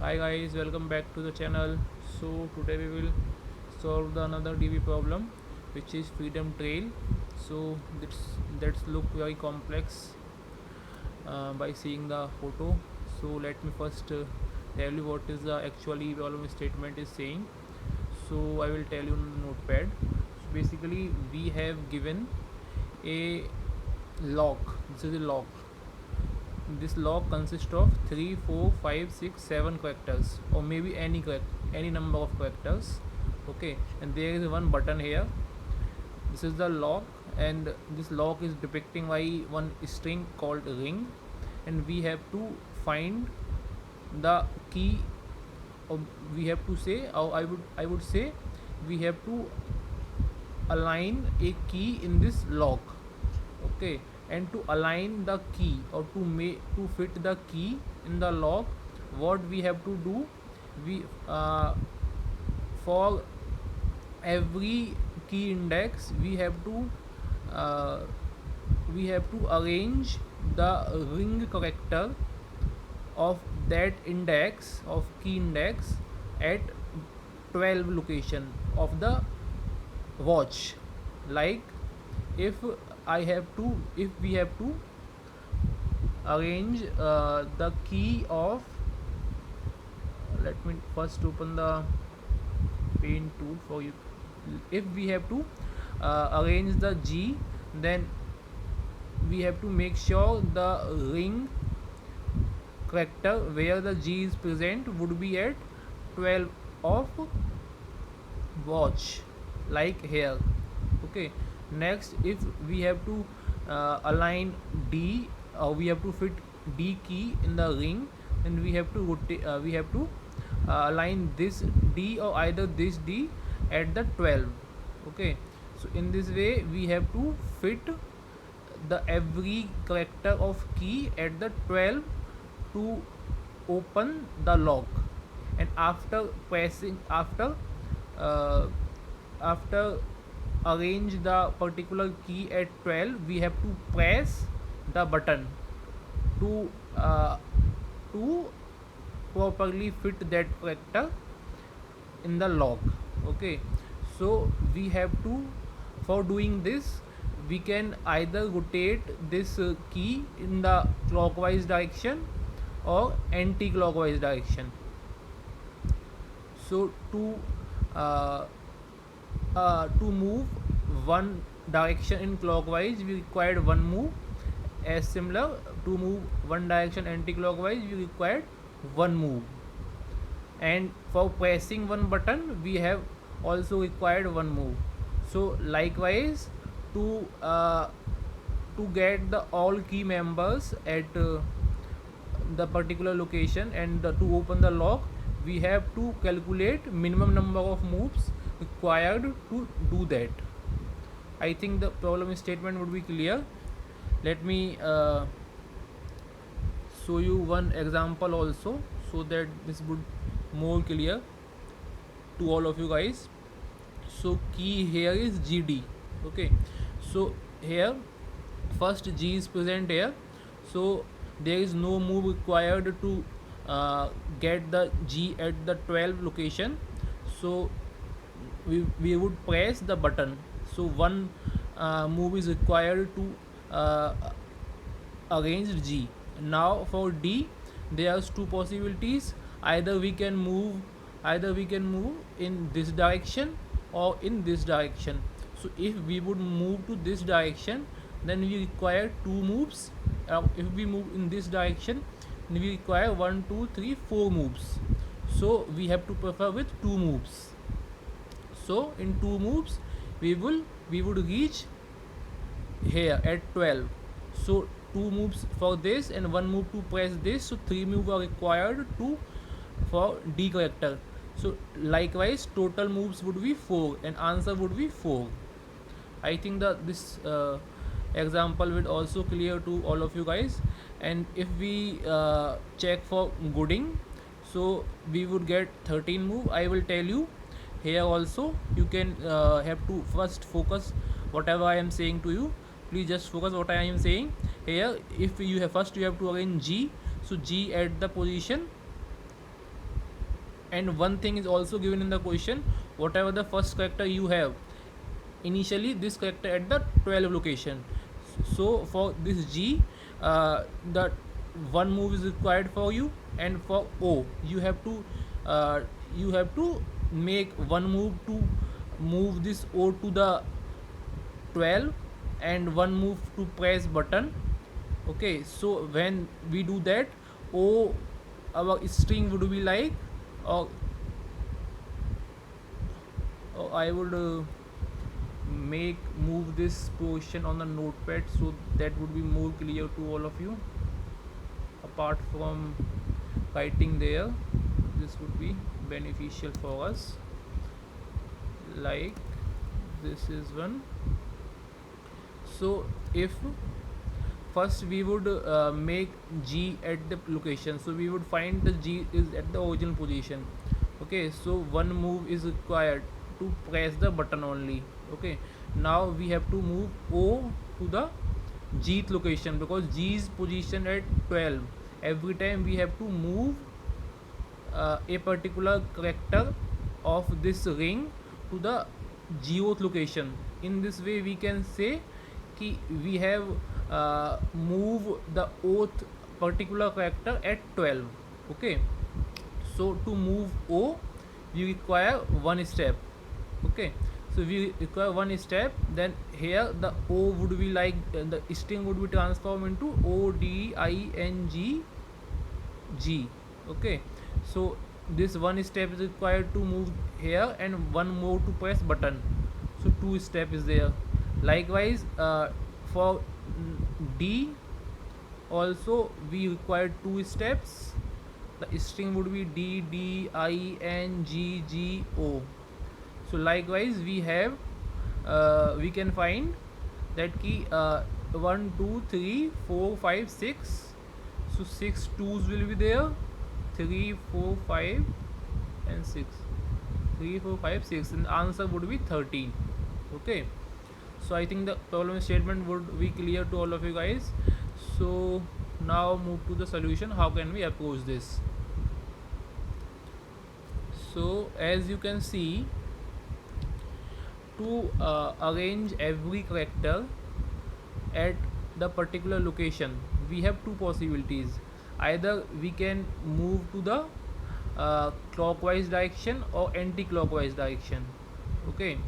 Hi guys, welcome back to the channel. So today we will solve the another DB problem, which is freedom trail. So that's look very complex by seeing the photo. So let me first tell you what is the actually problem statement is saying. So I will tell you in notepad. So basically we have given a lock. This is a lock. This log consists of 3, 4, 5, 6, 7 characters, or maybe any number of characters. Okay, and there is one button here. This is the log, and this log is depicting by one string called ring, and we have to find the key, or we have to say, or I would say we have to align a key in this log. Okay, and to align the key, or to fit the key in the log, what we have to do, we for every key index uh, we have to arrange the ring character of that index of key index at 12 location of the watch. Like, if if we have to arrange the key of, let me first open the paint tool for you. If we have to arrange the G, then we have to make sure the ring character where the G is present would be at 12 of watch, like here. Okay, next, if we have to align D, we have to fit D key in the ring, then we have to align this D, or either this D at the 12. Okay, so in this way we have to fit the every character of key at the 12 to open the lock. And uh, after arrange the particular key at 12, we have to press the button to uh, to properly fit that character in the lock. Okay, so we have to, for doing this, we can either rotate this key in the clockwise direction or anti-clockwise direction. So uh, to move one direction in clockwise, we required one move. As similar, to move one direction anti-clockwise, we required one move. And for pressing one button, we have also required one move. So likewise, to uh, to get the all key members at the particular location, and to open the lock, we have to calculate minimum number of moves required to do that. I think the problem statement would be clear. Let me show you one example also, so that this would more clear to all of you guys. So key here is GD. Okay, so here first G is present here, so there is no move required to get the G at the 12 location. So we would press the button. So one move is required to uh, arrange G. Now for D, there are two possibilities. Either we can move in this direction or in this direction. So if we would move to this direction, then we require two moves. If we move in this direction, then we require 1, 2, 3, 4 moves. So we have to prefer with two moves. So in two moves, we would reach here at 12. So two moves for this and one move to press this. So three moves are required to for D character. So likewise, total moves would be 4, and answer would be 4. I think that this example will also clear to all of you guys. And if we check for Gooding, so we would get 13 move. I will tell you here also. You can have to first focus whatever I am saying to you. Please just focus what I am saying here. If you have first, you have to arrange G. So G at the position And one thing is also given in the question, whatever the first character you have, initially this character at the 12 location. So for this G, the one move is required for you, and for O uh, you have to make one move to move this O to the 12, and one move to press button. Okay, so when we do that, O, our string would be like, or, or I would make move this portion on the notepad, so that would be more clear to all of you. Apart from writing there, this would be beneficial for us. Like this is one. So if first we would make G at the location, so we would find the G is at the original position. Okay, so one move is required to press the button only. Okay, now we have to move O to the Gth location, because G is positioned at 12. Every time we have to move a particular character of this ring to the geoth location. In this way we can say कि we have move the oth particular character at 12. Okay, so to move O we require one step. Okay, so we require one step, then here the O would be like the string would be transformed into ODING G. Okay, so this one step is required to move here, and one more to press button, so two step is there. Likewise for D also we require two steps. The string would be DDINGGO. So likewise we can find that key 1 2 3 4 5 6. So 6 twos will be there, 3 4 5 and 6, 3 4 5 6, and the answer would be 13. Okay, so I think the problem statement would be clear to all of you guys. So now move to the solution. How can we approach this? So as you can see, to arrange every character at the particular location, we have two possibilities. Either we can move to the clockwise direction or anti-clockwise direction. Okay,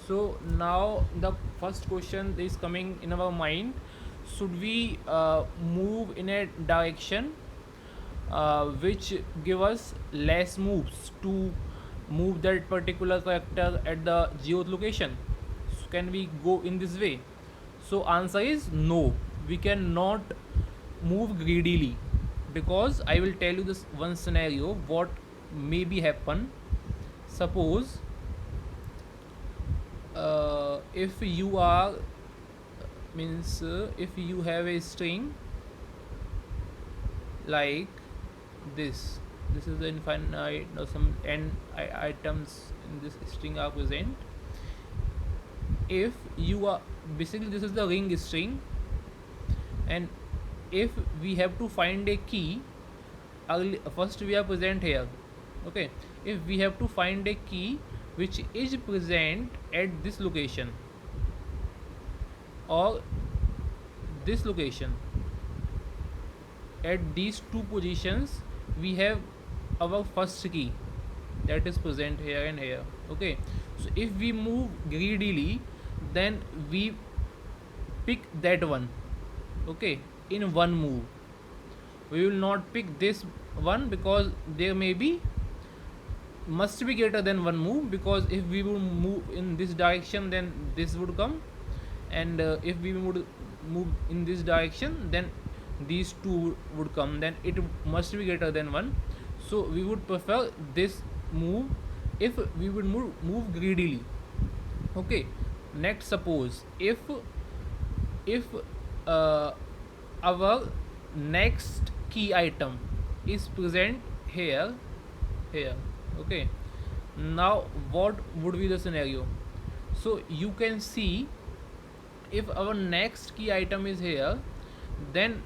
so now the first question is coming in our mind: should we move in a direction which give us less moves to move that particular character at the geoth location? So can we go in this way? So answer is no, we cannot move greedily, because I will tell you this one scenario what maybe happen. Suppose if you are means if you have a string like this is the infinite or some n items in this string are present. If you are basically, this is the ring string, and if we have to find a key, first we are present here. Okay, if we have to find a key which is present at this location or this location, at these two positions we have our first key that is present here and here. Okay, so if we move greedily, then we pick that one. Okay, in one move we will not pick this one, because there may be must be greater than one move, because if we will move in this direction then this would come, and if we would move in this direction then these two would come, then it must be greater than one. So we would prefer this move if we would move greedily. Okay, next suppose if our next key item is present here. Okay, now what would be the scenario? So you can see, if our next key item is here, then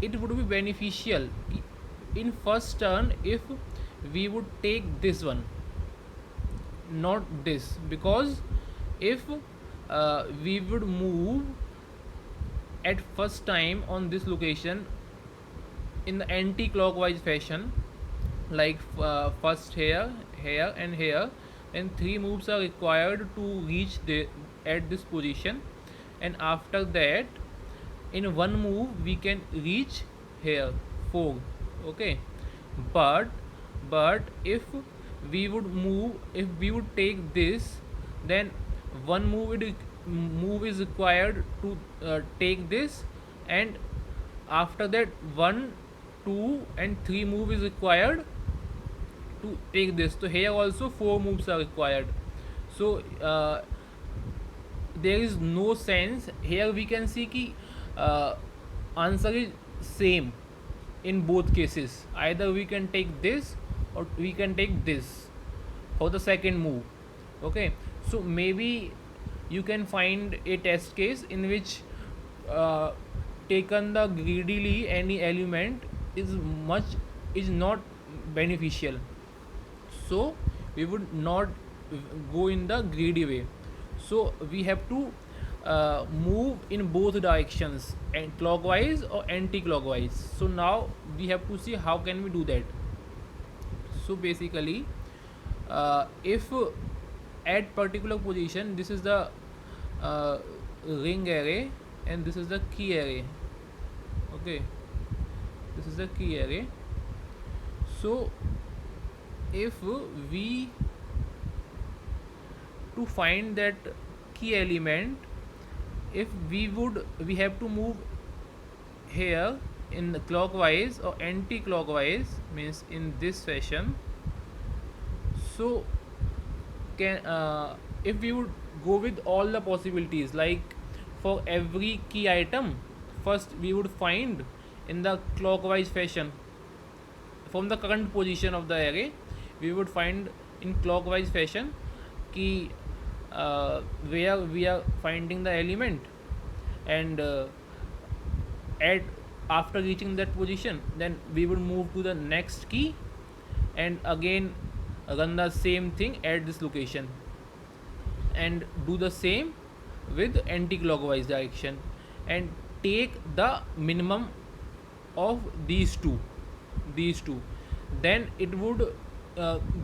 it would be beneficial in first turn if we would take this one, not this, because if we would move at first time on this location in the anti-clockwise fashion, like first here, here and here, and 3 moves are required to reach at this position, and after that in one move we can reach here, 4. Okay, but if we would move, if we would take this, then one move is required to take this, and after that 1, 2 and 3 move is required to take this. So here also 4 moves are required. So there is no sense here. We can see ki answer is same in both cases. Either we can take this or we can take this for the second move. Okay, so maybe you can find a test case in which uh, taken the greedily any element is not beneficial, so we would not go in the greedy way. So we have to move in both directions, and clockwise or anti-clockwise. So now we have to see how can we do that. So basically if at particular position, this is the uh, ring array and this is the key array. Okay, this is the key array. So if we to find that key element, if we have to move here in the clockwise or anti-clockwise, means in this fashion. So can if we would go with all the possibilities, like for every key item, first we would find in the clockwise fashion from the current position of the array, we would find in clockwise fashion key where we are finding the element, and at after reaching that position, then we would move to the next key and again run the same thing at this location, and do the same with anti-clockwise direction, and take the minimum of these two, then it would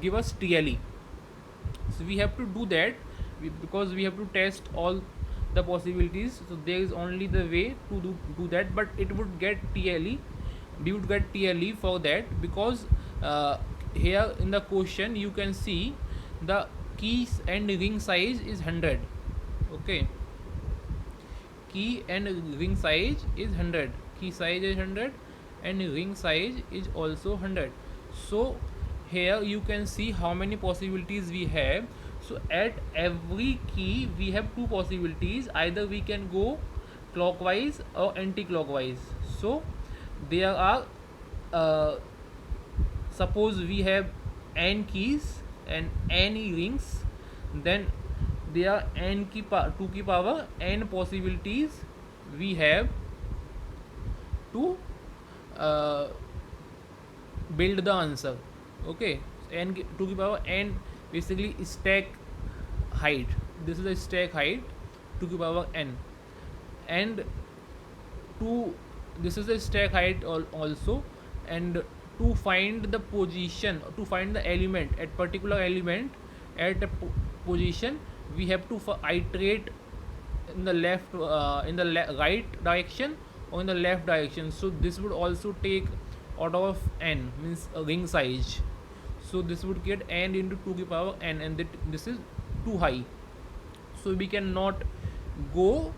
give us TLE. So we have to do that, because we have to test all the possibilities. So there is only the way to do that, but it would get TLE. We would get TLE for that, because here in the question you can see the keys and ring size is 100. Okay, key and ring size is 100, key size is 100 and ring size is also 100. So here you can see how many possibilities we have. So at every key we have two possibilities, either we can go clockwise or anti-clockwise. So there are suppose we have n keys and n rings, then there are n की 2 की power n possibilities we have to uh, build the answer. Okay, n 2 की power n basically stack height. This is the stack height 2 की power n, and 2, this is the stack height also, and to find the position, to find the element at particular element at a position, we have to iterate in the left right direction or in the left direction. So this would also take order of n, means a ring size. So this would get n into 2 की power n, and this is too high. So we cannot go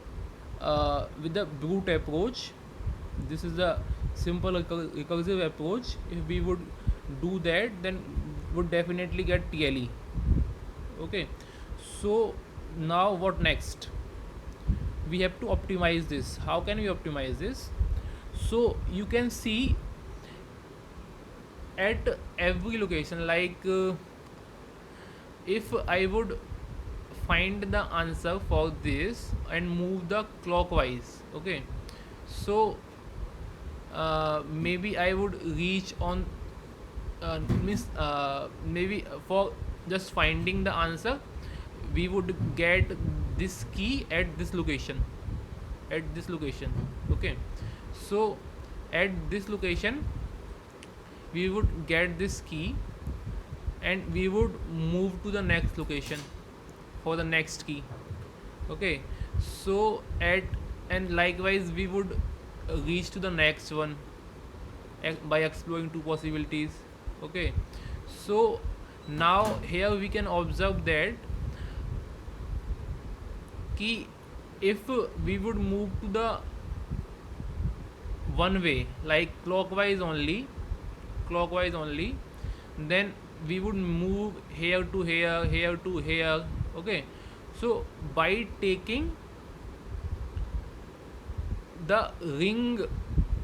with the brute approach. This is the simple recursive approach. If we would do that, then would definitely get TLE. Okay, so now what next? We have to optimize this. How can we optimize this? So you can see at every location, like if I would find the answer for this and move the clockwise. Okay, so maybe I would reach on means maybe for just finding the answer, we would get this key at this location, at this location. Okay, so at this location we would get this key, and we would move to the next location for the next key. Okay, so at, and likewise we would reach to the next one by exploring two possibilities. Okay, so now here we can observe that key, if we would move to the one way, like clockwise only, then we would move here to here, here to here. Okay, so by taking the ring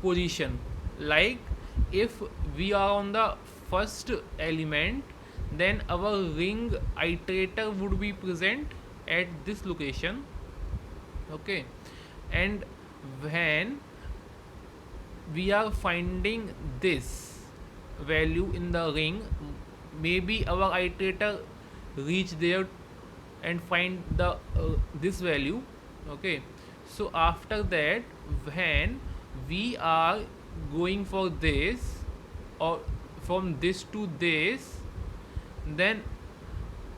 position, like if we are on the first element, then our ring iterator would be present at this location. Okay, and when we are finding this value in the ring, maybe our iterator reach there and find the this value. Okay, so after that, when we are going for this, or from this to this, then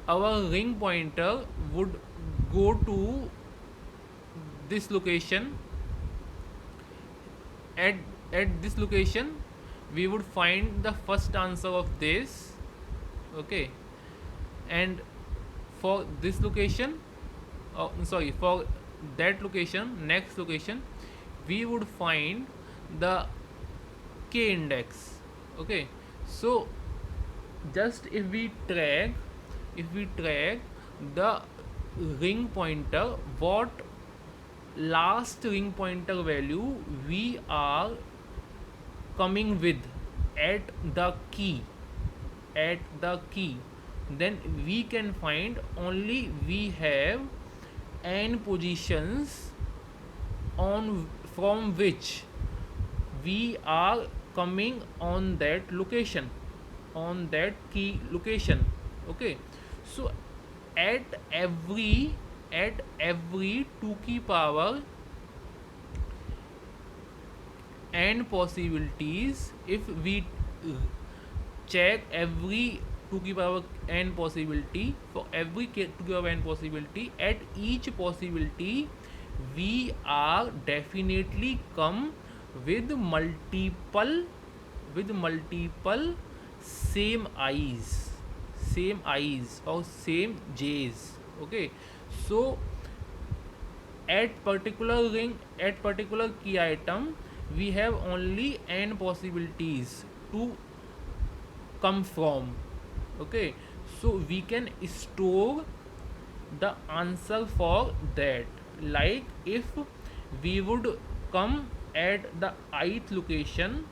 our ring pointer would go to this location. at at this location we would find the first answer of this. Okay, and for this location, sorry, for that location, next location, we would find the k index. Okay, so just if we track the ring pointer, what last ring pointer value we are coming with at the key, then we can find only we have n positions on from which we are coming on that location, on that key location. Okay, so at every 2 key power n possibilities, if we check every 2 key power n possibility, for every 2 key power n possibility, at each possibility we are definitely come with multiple same i's or same j's. Okay, so at particular ring, at particular key item, we have only n possibilities to come from. Okay, so we can store the answer for that. Like if we would come at the ith location,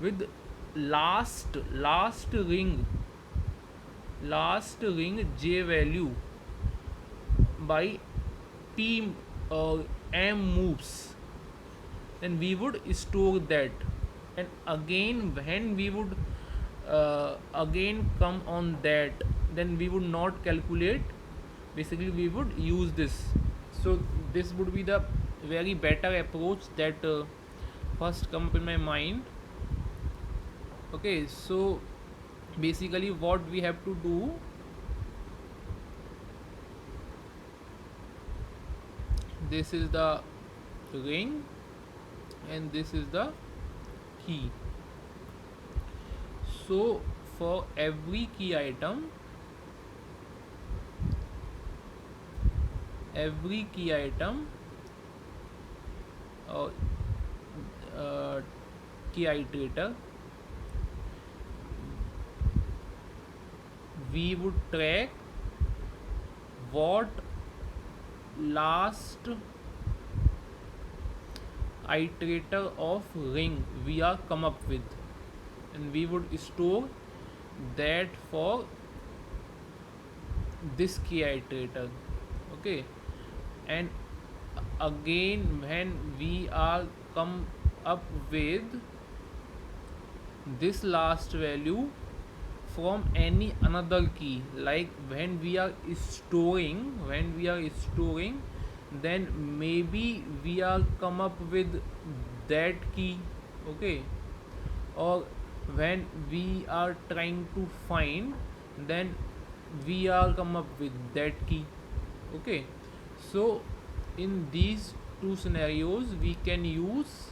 with last ring j value by p or m moves, then we would store that. And again when we would again come on that, then we would not calculate, basically we would use this. So this would be the very better approach that first come up in my mind. Okay, so basically what we have to do, this is the ring and this is the key. So for every key item, or key iterator, we would track what last iterator of ring we are come up with, and we would store that for this key iterator. Okay, and again when we are come up with this last value from any another key. Like when we are storing, then maybe we are come up with that key, okay, or when we are trying to find, then we are come up with that key, okay. So in these two scenarios we can use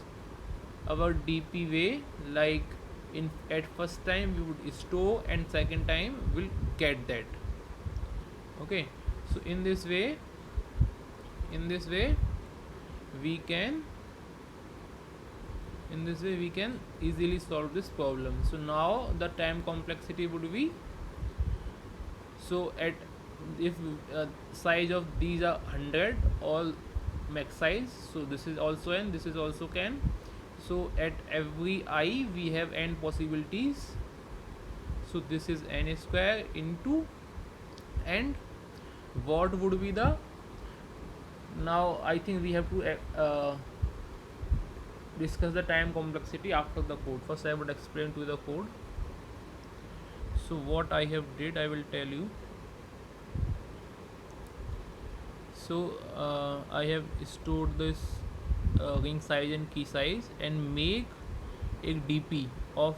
our DP way, like in at first time we would store and second time we'll get that, okay. So in this way we can easily solve this problem. So now the time complexity would be, so at if size of these are 100, all max size, so this is also n, this is also can. So at every I we have n possibilities, so this is n square into, and what would be the, now I think we have to discuss the time complexity after the code. First I would explain to the code. So what I have did, I will tell you. So I have stored this ring size and key size and make a DP of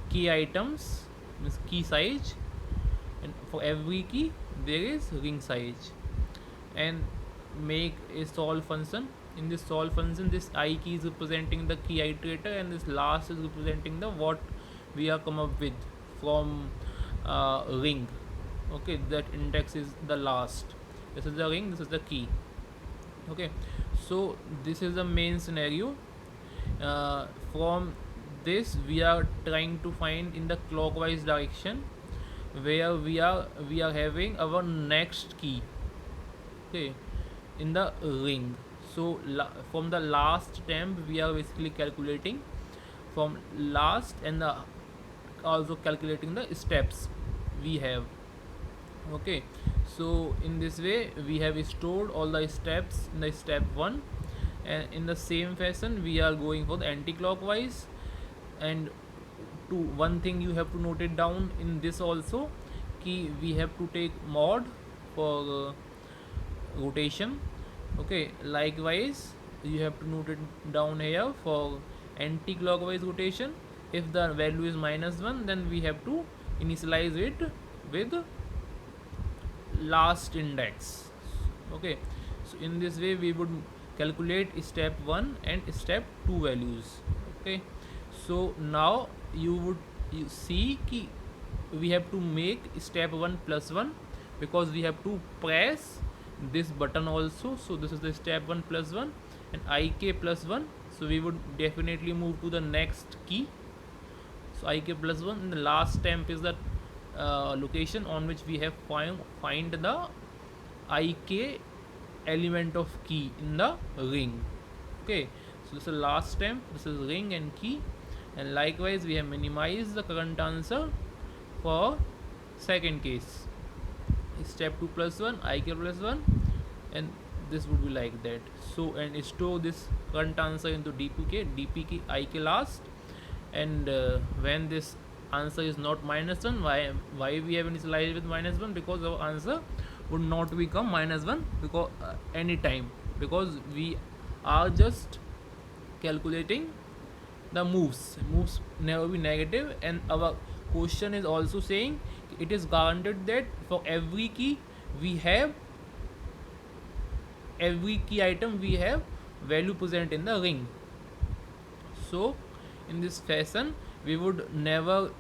key items, means key size, and for every key there is ring size, and make a solve function. In this solve function, this I key is representing the key iterator and this last is representing the what we are come up with from ring, okay. That index is the last, this is the ring, this is the key, okay. So this is the main scenario. From this we are trying to find in the clockwise direction where we are having our next key, okay, in the ring. So from the last temp we are basically calculating from last, and also calculating the steps we have, okay. So in this way we have stored all the steps in the step 1, and in the same fashion we are going for the anti-clockwise. And to one thing you have to note it down in this also, key we have to take mod for rotation, okay. Likewise you have to note it down here for anti-clockwise rotation. If the value is -1, then we have to initialize it with last index, okay. So in this way we would calculate step 1 and step 2 values, okay. So now you see ki we have to make step 1 plus 1, because we have to press this button also. So this is the step 1 plus 1 and ik plus 1, so we would definitely move to the next key. So ik plus 1, and the last temp is the location on which we have find the ik element of key in the ring, okay. So this is the last temp, this is ring and key, and likewise we have minimized the current answer for second case, step 2 plus 1 ik plus 1, and this would be like that. So and store this current answer into dpk ik last, and when this answer is not -1, why we have initialized with -1, because our answer would not become -1 because any time, because we are just calculating the moves never be negative. And our question is also saying it is guaranteed that for every key item we have value present in the ring. So in this fashion we would never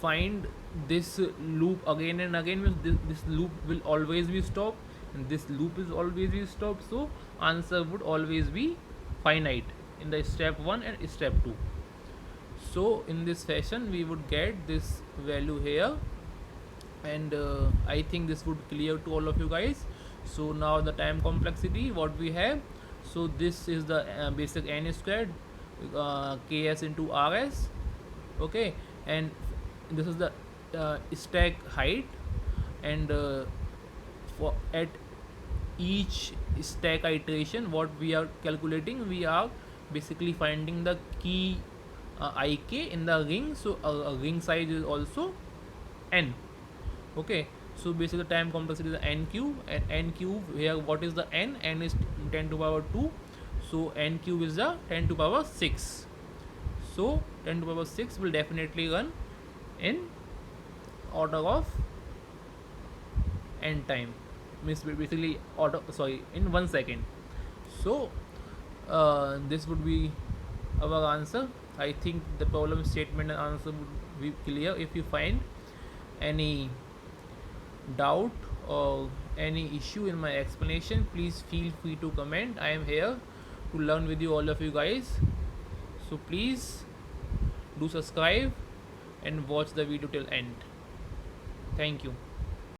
find this loop again and again, this loop will always be stopped and this loop is always be stopped, so answer would always be finite in the step 1 and step 2. So in this fashion we would get this value here, and I think this would clear to all of you guys. So now the time complexity what we have, so this is the basic n squared ks into rs, okay, and this is the stack height, and for at each stack iteration what we are calculating, we are basically finding the key ik in the ring, so a ring size is also n. Okay, so basically the time complexity is the n cube, and n cube here, what is the n is 10 to power 2, so n cube is the 10 to power 6. So 10 to power 6 will definitely run in order of n time, means basically order, sorry, in 1 second. So this would be our answer. I think the problem statement and answer would be clear. If you find any doubt or any issue in my explanation, please feel free to comment. I am here to learn with you, all of you guys. So please do subscribe and watch the video till end. Thank you.